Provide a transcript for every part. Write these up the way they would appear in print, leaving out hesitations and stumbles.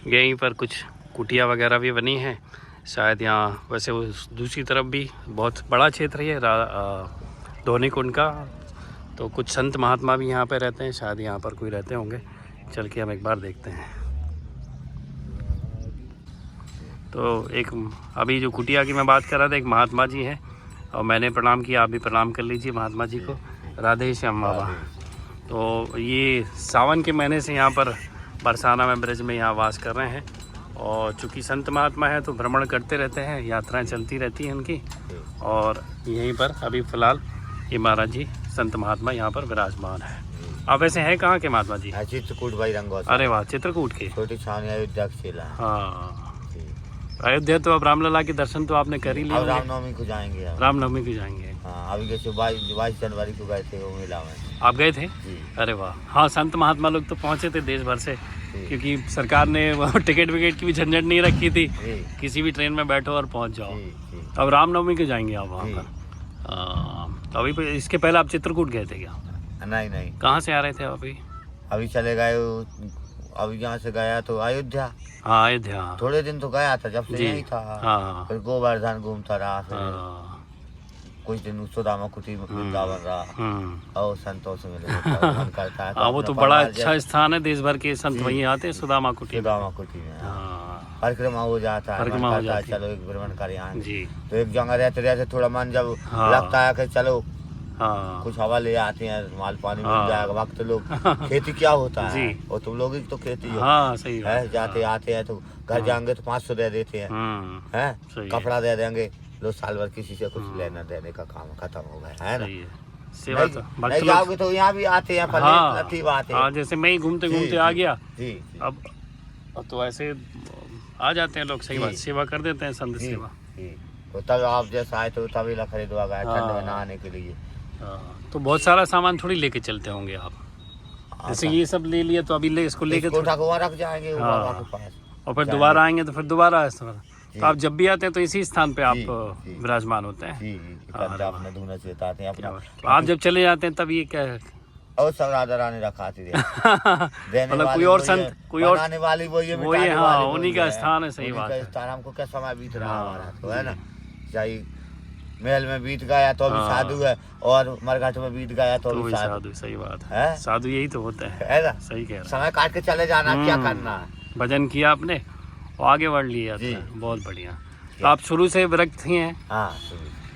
यहीं पर कुछ कुटिया वगैरह भी बनी हैं शायद यहाँ। वैसे उस दूसरी तरफ भी बहुत बड़ा क्षेत्र है धोनी कुंड का, तो कुछ संत महात्मा भी यहाँ पे रहते हैं, शायद यहाँ पर कोई रहते होंगे। चल के हम एक बार देखते हैं। तो एक अभी जो कुटिया की मैं बात कर रहा था, एक महात्मा जी हैं और मैंने प्रणाम किया, आप भी प्रणाम कर लीजिए महात्मा जी को। राधे श्याम बाबा। तो ये सावन के महीने से यहाँ पर बरसाना में ब्रज में यहाँ वास कर रहे हैं और चूँकि संत महात्मा है तो भ्रमण करते रहते हैं, यात्राएं चलती रहती हैं उनकी। और यहीं पर अभी फ़िलहाल ये महाराज जी संत महात्मा यहाँ पर विराजमान है। आप वैसे हैं कहाँ के महात्मा जी? चित्रकूट भाई रंगौर। अरे वाह, चित्रकूट के। छोटी छावनी अयोध्या के चेला। हाँ, अयोध्या तो अब रामलला के दर्शन तो आपने कर ही लिया। अब रामनवमी को जाएंगे। रामनवमी को जाएंगे। हाँ, अभी जैसे 22 जनवरी को गए थे वो मेला में। आप गए थे? अरे वाह। हाँ, संत महात्मा लोग तो पहुँचे थे देश भर से, क्योंकि सरकार ने टिकट विकेट की भी झंझट नहीं रखी थी, किसी भी ट्रेन में बैठो और पहुँच जाओ। अब रामनवमी को जाएंगे आप वहाँ पर। तो अभी इसके पहले आप चित्रकूट गए थे क्या? नहीं। कहाँ से आ रहे थे आप? अभी चले गए, अभी यहाँ से गया तो अयोध्या। हाँ, अयोध्या। थोड़े दिन तो गया था, जब से यही था। हाँ। फिर गोवर्धन घूमता रहा, कुछ दिन सुदामा कुटी वृंदावन रहा और संतों से मिले। मन करता है। वो तो बड़ा अच्छा स्थान है, देश भर के संत वहीं आते हैं सुदामा कुटी में। परिक्रमा हो जाता है, परिक्रमा हो जाती है। चलो एक भ्रमण कर यहाँ जी। तो एक जगह रहते रहते थोड़ा मन जब लगता है कि चलो कुछ हवा ले आते हैं, माल पानी मिल जाएगा। वक्त लोग खेती क्या होता है, और तुम लोग तो खेती हाँ, सही है। जाते आते हैं तो घर जाएंगे तो 500 दे देते हैं, हैं कपड़ा दे देंगे लोग, साल भर किसी से कुछ लेना देने का काम खत्म हो गया है ना। सेवा नहीं जाओगे तो यहाँ भी आते हैं। बात है, जैसे मैं ही घूमते घूमते आ गया जी। अब तो ऐसे आ जाते हैं लोग। सही बात, सेवा कर देते हैं, संत सेवा। तो तब आप जैसा आए तो तभी खरीदवा गए ठंड में नहाने के लिए। तो बहुत सारा सामान थोड़ी लेके चलते होंगे आप, जैसे ये सब ले लिया तो अभी इसको लेके रख जाएंगे बाबा के पास, और फिर दोबारा आएंगे तो फिर दोबारा। तो आप जब भी आते हैं तो इसी स्थान पे आप विराजमान होते हैं। आप जब चले जाते हैं तब ये क्या है? और सब राधा रानी रखाती है। मतलब कोई और संत, कोई और बनाने वाली वो ये हाँ, उन्हीं का स्थान है। सही बात है। हमको क्या समय बीत रहा तो है ना, चाहे महल में बीत गया तो भी साधु है, और मरघट में बीत गया तो भी साधु। सही बात है, साधु यही तो होता है ना। सही कह रहे हैं। समय काट के चले जाना, क्या करना है। भजन किया आपने और आगे बढ़ लिया, बहुत बढ़िया। तो आप शुरू से विरक्त ही हैं? हाँ।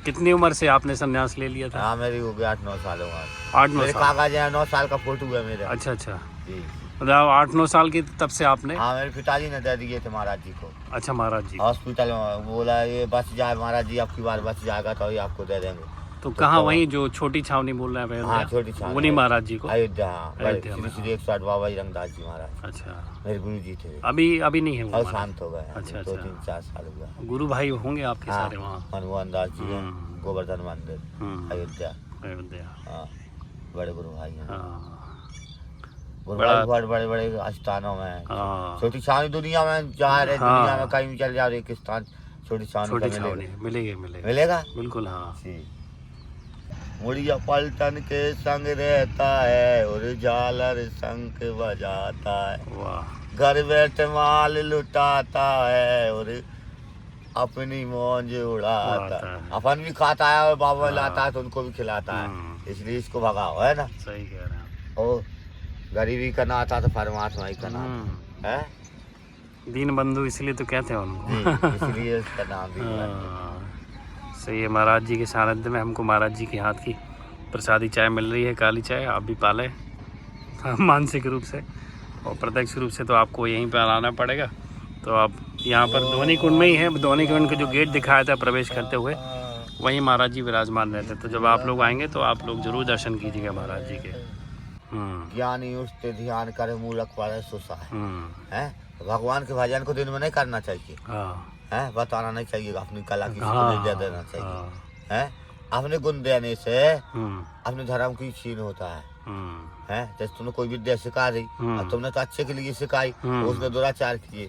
कितनी उम्र से आपने संन्यास ले लिया था? हाँ, मेरी हो गया 8-9 साल हो गए। 8-9 साल? कागज है, 9 साल का फोटो है मेरे। अच्छा जी। मतलब 8-9 साल की तब से आपने? हाँ, मेरे पिताजी ने दे दिए थे महाराज जी को। अच्छा, महाराज जी हॉस्पिटल में बोला ये बच जाए महाराज जी, आपकी बार बच जाएगा तो आपको दे देंगे। तो कहाँ? वहीं जो छोटी छावनी बोल रहे हैं? हाँ, छोटी छावनी। उन्हीं महाराज जी को? अयोध्या। श्री 108 बाबा रंगदास जी महाराज। अच्छा, मेरे गुरु जी थे। अभी नहीं है वो? शांत हो गए। अच्छा, 2-3-4 साल हो गए। गुरु भाई होंगे आपके सारे वहाँ? हनुमान दास जी हैं, गोवर्धन मंदिर अयोध्या। हाँ, बड़े गुरु भाई हैं। बड़े बड़े स्थानों में। छोटी छावनी दुनिया में जा रहे, दुनिया में कहीं चल जाओ, एक स्थान छोटी छावनी मिलेगा। बिल्कुल। हाँ, मुड़िया पलटन के संग रहता है और झालर शंख बजाता है। घर बैठे माल लुटाता है और अपनी मौज उड़ाता है। अपन भी खाता है और बाबा लाता है तो उनको भी खिलाता है, इसलिए इसको भगाओ, है ना। सही कह रहे हैं। और गरीबी का नाता तो परमात्मा ही का नाता है। दीन बंधु इसलिए तो कहते हैं उनको, इसलिए उसका नाम भी। सही है। महाराज जी के सानिध्य में हमको महाराज जी के हाथ की प्रसादी चाय मिल रही है, काली चाय। आप भी पालें मानसिक रूप से, और प्रत्यक्ष रूप से तो आपको यहीं पर आना पड़ेगा। तो आप यहाँ पर धोनी कुंड में ही है। धोनी कुंड का जो गेट दिखाया था प्रवेश करते हुए, वहीं महाराज जी विराजमान रहते। तो जब आप लोग आएंगे तो आप लोग जरूर दर्शन कीजिएगा महाराज जी के। ज्ञानी उठते ध्यान करे मूलक पड़े सुसा है। भगवान के भजन को दिन में नहीं करना चाहिए, है बताना नहीं चाहिए, अपनी कला की दे देना चाहिए, है। अपने गुण देने से अपने धर्म की छीन होता है। जैसे तुमने कोई विद्या सिखा दी, अब तुमने तो अच्छे के लिए सिखाई, उसने दुराचार किए,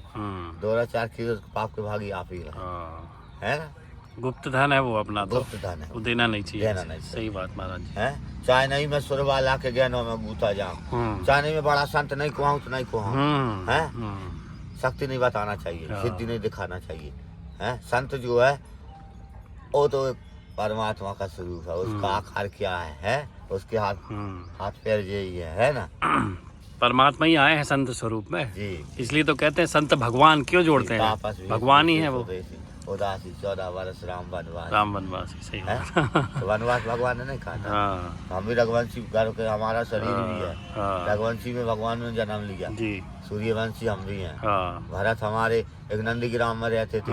तो पाप के भागी आप ही है ना। गुप्त धन है वो अपना, गुप्त धन है, वो देना नहीं चाहिए। सही बात महाराज जी। है चाहे नहीं मैं सुरवा ला के ज्ञानों में गूथा जाऊं, चाहे नहीं मैं बड़ा संत नहीं कहूँ तो नहीं कहूँ, है शक्ति नहीं बताना चाहिए, हाँ। सिद्धि नहीं दिखाना चाहिए। हैं संत जो है वो तो परमात्मा का स्वरूप है, उसका आकार क्या है? उसके हाथ पैर यही है ना। परमात्मा ही आए हैं संत स्वरूप में जी, इसलिए तो कहते हैं संत भगवान क्यों जोड़ते हैं, आपस में भगवान ही है वो। उदासी 14 वर्ष राम वनवास। राम वनवासी, सही है? बात। तो वनवास भगवान ने नहीं कहा था। हाँ हम भी रघुवंशी घर के, हमारा शरीर भी है हाँ रघुवंशी में, भगवान ने जन्म लिया। जी सूर्यवंशी हम भी हैं। हाँ भरत हमारे एक नंदीग्राम में रहते थे,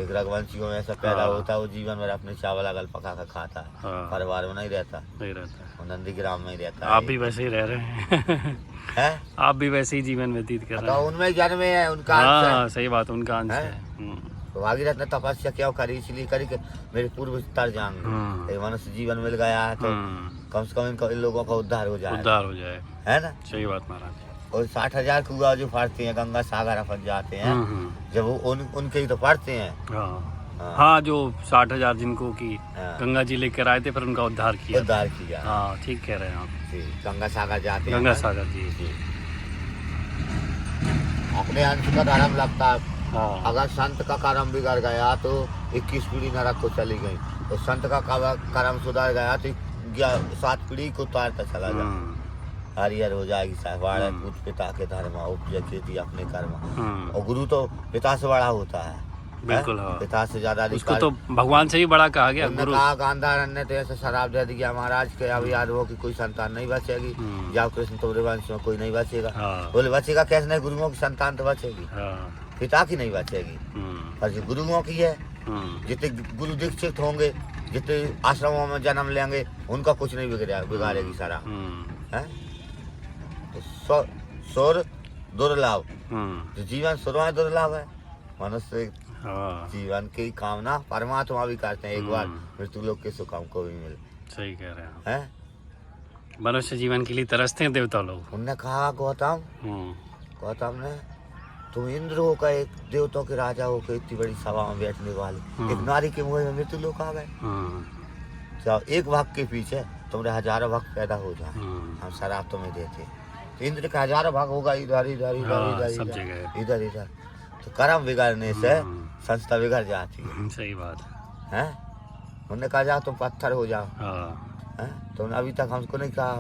एक रघुवंशियों में ऐसा पैदा होता है, वो जीवन भर अपने चावल अगल पका कर खाता है, हाँ परिवार में नहीं रहता, नहीं रहता है। वो नंदीग्राम में ही रहता है। आप भी वैसे ही रह रहे हैं। है? आप भी वैसे ही जीवन व्यतीत कर रहे तो हैं। उनमें जन्मे है, उनका अंश है। हाँ सही बात, उनका अंश हैं? है। तो भागीरथ ने तपस्या क्यों करी? इसलिए करी कि मेरे पूर्व तर जाएंगे, एक मनुष्य जीवन मिल गया है तो कम से कम इन लोगों का उद्धार हो जाए, उद्धार हो जाए। है ना। सही बात महाराज। और 60,000 कुआ जो फाड़ते हैं, गंगा सागर अपन जाते हैं, जब वो उनके ही तो फाड़ते हैं। हाँ हाँ, जो 60,000 जिनको की हाँ। गंगा जी लेकर आए थे, फिर उनका उद्धार किया। उद्धार किया। हाँ ठीक कह रहे हैं आप। जी, गंगा सागर जाते हैं। गंगा सागर जी। अपने अंश का धर्म लगता है। हाँ अगर संत का कर्म बिगड़ गया तो 21 पीढ़ी नरक को चली गई, और संत का कर्म सुधर गया तो 7 पीढ़ी को उतारता चला जाए, हरिहर हो जाएगी साहबाड़। पूत पिता के धर्म उपज खेती अपने कर्म। और गुरु तो पिता से बड़ा होता है, बिल्कुल। हाँ पिता से ज्यादा उसको तो भगवान से ही बड़ा कहा गया। गुरु कहा गांधार ने तो ऐसे शराब दे दिया महाराज के, अब याद हो कि कोई संतान नहीं बचेगी, जाओ कृष्ण तुम्हारे वंश में कोई नहीं बचेगा। बोले बचेगा कैसे नहीं? गुरुओं की संतान तो बचेगी, पिता की नहीं बचेगी, पर जो गुरुओं की है, जितने गुरु दीक्षित होंगे, जितने आश्रमों में जन्म लेंगे, उनका कुछ नहीं बिगाड़ेगी सारा। है तो सुर दुर्लभ, जो जीवन सुर में दुर्लभ है। मनुष्य जीवन की कामना परमात्मा भी करते हैं, एक बार मृत्यु लोक के सुख हमको भी मिले। सही कह रहे हैं। हैं? मनुष्य जीवन के लिए तरसते हैं देवता लोग। उनने कहा गौतम ने, तुम इंद्र हो का एक देवताओं के राजा हो के इतनी बड़ी सभा में बैठने वाले, एक नारी के मुंह में मृत्यु लोक आ गए। चाहो एक भक्त के पीछे तुम्हारे हजारों भक्त पैदा हो जाए, हम शराब तुम्हें देते। तो इंद्र का हजारों भक्त होगा, इधर इधर इधर सब जगह इधर इधर। तो कर्म बिगड़ने से संस्था बिगड़ जाती है। सही बात है। उन्होंने कहा जाओ तुम पत्थर हो जाओ। है। तुमने अभी तक हमको नहीं कहा।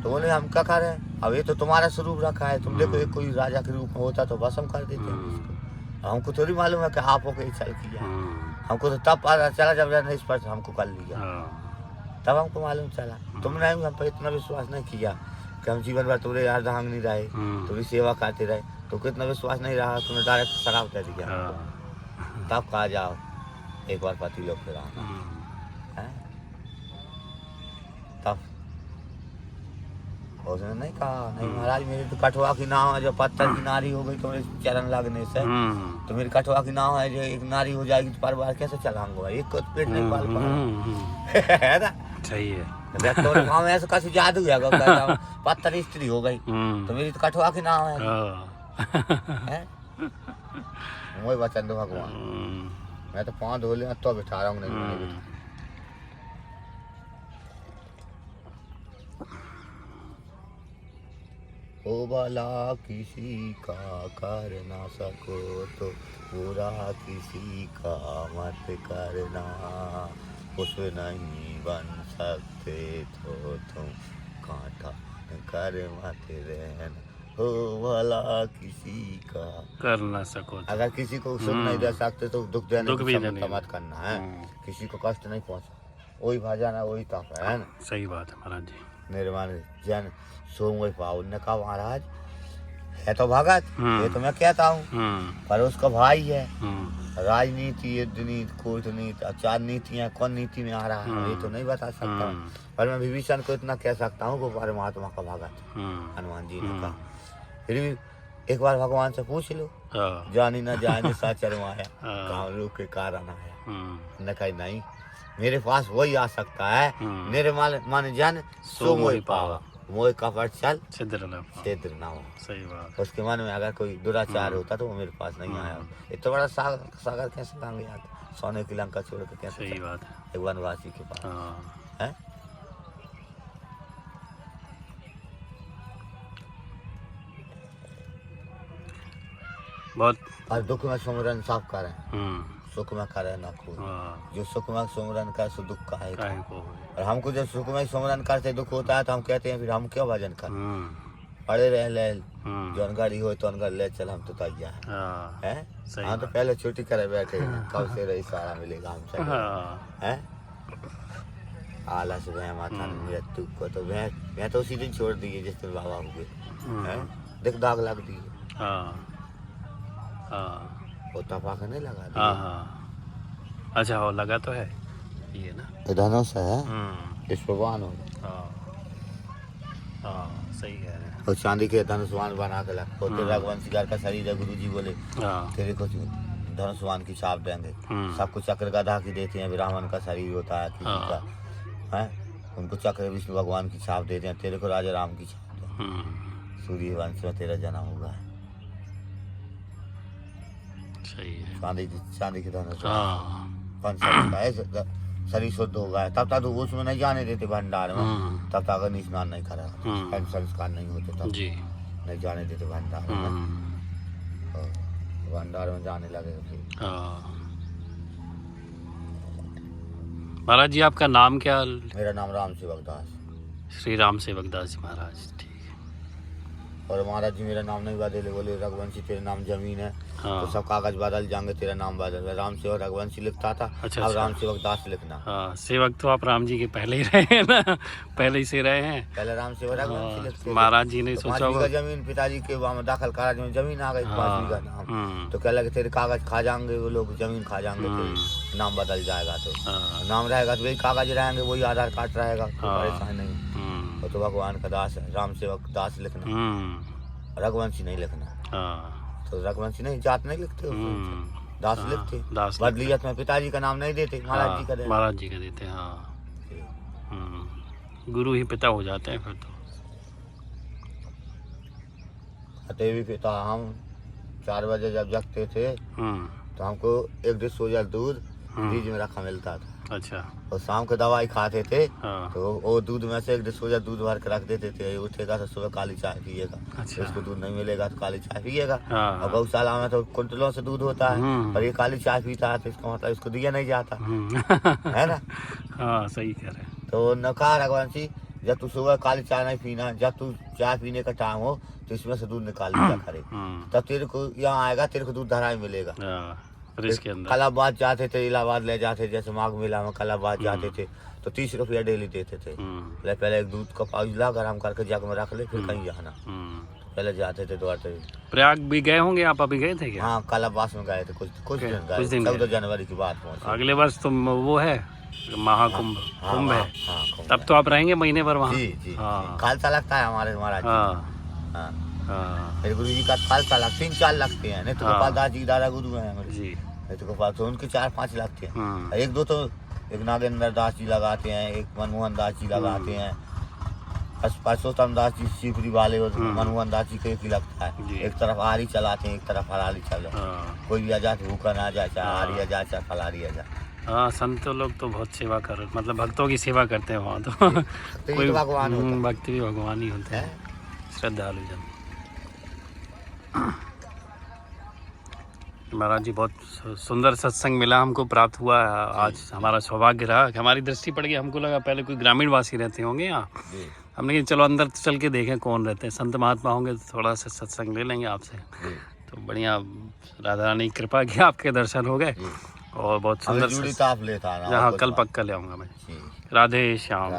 तो बोले हम क्या कर रहे हैं, अब ये तो तुम्हारा स्वरूप रखा है, तुम देखो एक कोई राजा के रूप में होता तो बस हम कर देते हैं उसको। हमको थोड़ी मालूम है कि आप हो के चल किया, हमको तो तब पता चला जब जाने इस पर हमको कर लिया, तब हमको मालूम चला। तुमने हम पर इतना विश्वास नहीं किया कि हम जीवन भर तुम्हारे यार धांग नहीं रहे, तुम्हारी सेवा करते रहे, तो कितना विश्वास नहीं रहा, तुमने डायरेक्ट शराब दे दिया। तब कहा जाओ एक बार पति लोग फिर आना। तब उसने नहीं कहा, नहीं महाराज मेरी तो कठुआ की नाव है, जो पत्थर की नारी हो गई तो मेरे चरण लगने से, तो मेरी कठुआ की नाव है, जो एक नारी हो जाएगी तो परिवार कैसे चलाऊंगा, एक को पेट नहीं पाल पा। है ना। सही है। तो गाँव में ऐसा कैसे जादू है, पत्थर स्त्री हो गई तो मेरी तो कठुआ की नाव है। वही वचन दो भगवान, मैं तो 5 धो लिया तो बिठा रहा हूँ, नहीं ओ भला किसी का कर ना सको तो बुरा किसी का मत करना, कुछ नहीं बन सकते तो तुम कांटा कर मत रहना, हो भला किसी का कर ना सको। अगर किसी को सुख नहीं दे सकते तो दुख देने की मत करना है, किसी को कष्ट नहीं पहुंचा, वही भजन है, वही तप है ना। सही बात है महाराज जी। निर्माण जन सोम वही पाओ ने कहा महाराज है तो भगत, ये तो मैं कहता हूँ, पर उसका भाई है। राजनीति, युद्ध नीति, कूटनीति, 4 नीतियाँ कौन नीति में आ रहा है ये तो नहीं बता सकता, पर मैं विभीषण को इतना कह सकता हूँ वो परमात्मा का भगत हनुमान जी ने कहा। फिर भी एक बार भगवान से पूछ लो, जानी न जाने साचर माया काम रूप के कारण आया। न कही नहीं, मेरे पास वही आ सकता है, मेरे मन जन सो मोहि पावा, मोह कपट चल छिद्र न हो। सही बात। उसके मन में अगर कोई दुराचार होता तो वो मेरे पास नहीं आया। इतना बड़ा सागर कैसे लांगे यार, सोने की लंका छोड़ के कैसे। सही बात है। एक वनवासी के पास है। बहुत। और दुख में सुमरन सब करें, सुख में करे ना कोई। जो सुख में सुमरन करे सो दुख काहे को। और हमको जब सुख में सुमरन करते दुख होता है तो हम कहते हैं फिर हम क्यों भजन करें। पड़े रहे ले जौन गाड़ी हो तो ले चल, हम तो तैयार है। हम तो पहले छुट्टी करे बैठे कब से रही सारा मिलेगा हम चले हैं। आलस भय माथा मृत्यु को तो मैं तो उसी दिन छोड़ दिए जिस दिन बाबा हुए हैं। देख दाग लग दिए, वो तपा नहीं लगा दिया। अच्छा वो लगा तो है ये ना, धनुष है इस भगवान हो। सही कह रहे हैं। और चांदी के धनुष्वान बना के लग तेरे रघुवंशी का शरीर है। गुरु जी बोले तेरे को धनुष्वान की छाप देंगे। सबको चक्र गधा की देते हैं, ब्राह्मण का शरीर होता है किसी का है, उनको चक्र विष्णु भगवान की छाप देते हैं। तेरे को राजा राम की छाप दें। सूर्य वंश में तेरा जन्म होगा। सही है। चांदी की धनुष शरीर शुद्ध होगा। तब तक उसमें नहीं जाने देते भंडार में, तब तक स्नान नहीं करा संस्कार नहीं होते तब नहीं जाने देते भंडार में। भंडार में जाने लगे फिर। महाराज जी आपका नाम क्या? मेरा नाम राम सेवक दास, श्री राम सेवक दास जी महाराज। ठीक है। और महाराज जी मेरा नाम नहीं बदले, बोले रघुवंशी तेरे नाम जमीन है तो सब कागज बदल जाएंगे, तेरा नाम बदल। राम सेवक रघुवंशी लिखता था। अच्छा, अब राम सेवक दास लिखना। सेवक तो आप राम जी के पहले ही रहे हैं ना, पहले ही से रहे हैं। पहले राम सेवक रघुवंशी लिखते। महाराज जी ने सोचा होगा जमीन पिताजी के वहाँ दाखिल करा, जमीन आ गई 5 बीघा नाम। तो कह लगे तेरे कागज खा जाएंगे वो लोग, जमीन खा जाएंगे, तेरे नाम बदल जाएगा। तो नाम रहेगा तो वही कागज रहेंगे, वही आधार कार्ड रहेगा, परेशान नहीं। वो तो भगवान का दास है, राम सेवक दास लिखना, रघुवंशी नहीं लिखना। तो रघुवंशी नहीं, जात नहीं लिखते, दास लिखते। बदलियत में पिताजी का नाम नहीं देते, महाराज जी का देते। महाराज जी का देते हैं। गुरु ही पिता हो जाते हैं फिर तो। भी पिता हम 4 बजे जब जगते थे तो हमको 1 डिश सोजा दूध फ्रिज में रखा मिलता था। अच्छा। और शाम को दवाई खाते थे तो वो दूध में से 1 डिश सोजा दूध भर के रख देते थे। उठेगा तो सुबह काली चाय पिएगा। अच्छा। उसको दूध नहीं मिलेगा तो काली चाय पिएगा। और गौशाला में तो कुंटलों से दूध होता है, और ये काली चाय पीता है तो इसका मतलब इसको दिया नहीं जाता है ना। सही कह रहे हैं। तो न कहा रघुवंशी जब तू सुबह काली चाय नहीं पीना, जब तू चाय पीने का टाइम हो तो इसमें से दूध निकाल लिया करे, तब तेरे को यहाँ आएगा, तेरे को दूध धरा मिलेगा। कलाबाद जाते थे, इलाहाबाद ले जाते, जैसे माघ मेला में कलाबाद जाते थे तो 30 रुपया डेली देते थे। पहले एक दूध का पाउच ला गरम करके जग में रख ले, फिर कहीं जाना। पहले जाते थे द्वारका। प्रयाग भी गए होंगे आप? अभी गए थे क्या? हाँ, कलाबास में गए थे, कुछ दिन गए। 14 जनवरी की बात पहुंचे। अगले वर्ष तो वो है महाकुंभ, कुंभ है, तब तो आप रहेंगे महीने भर वहाँ। जी। खालसा लगता है हमारे महाराज मेरे गुरु जी का खालसा लगता 3-4 लगते हैं। नहीं तो गोपाल दास जी दादा गुरु है हमारे जी, नहीं तो गोपाल तो उनके 4-5 लगते हैं। 1-2 तो एक नागेंद्र दास जी लगाते हैं, एक मनमोहन दास जी लगाते हैं, परसोत्तम दास जी शिवपुरी वाले, मनमोहन दास जी को एक ही लगता है। एक तरफ आरी चलाते हैं, एक तरफ हराली चल। कोई भी आ जाए भूखा ना जाए, चाहे आरी आ जाए चाहे फलारी आ जाए। संत लोग तो बहुत सेवा कर, मतलब भक्तों की सेवा करते हैं वहाँ तो कोई भगवान भक्ति भी भगवान ही होते हैं, श्रद्धालु जन। महाराज जी बहुत सुंदर सत्संग मिला, हमको प्राप्त हुआ। आज हमारा सौभाग्य रहा, हमारी दृष्टि पड़ गई। हमको लगा पहले कोई ग्रामीण वासी रहते होंगे यहाँ, हमने कहा चलो अंदर चल के देखें कौन रहते हैं। संत महात्मा होंगे तो थोड़ा सा सत्संग ले लेंगे आपसे। तो बढ़िया, राधा रानी की कृपा की, आपके दर्शन हो गए और बहुत सुंदर। आप लेता हाँ, कल पक्का ले आऊँगा मैं। राधे श्याम।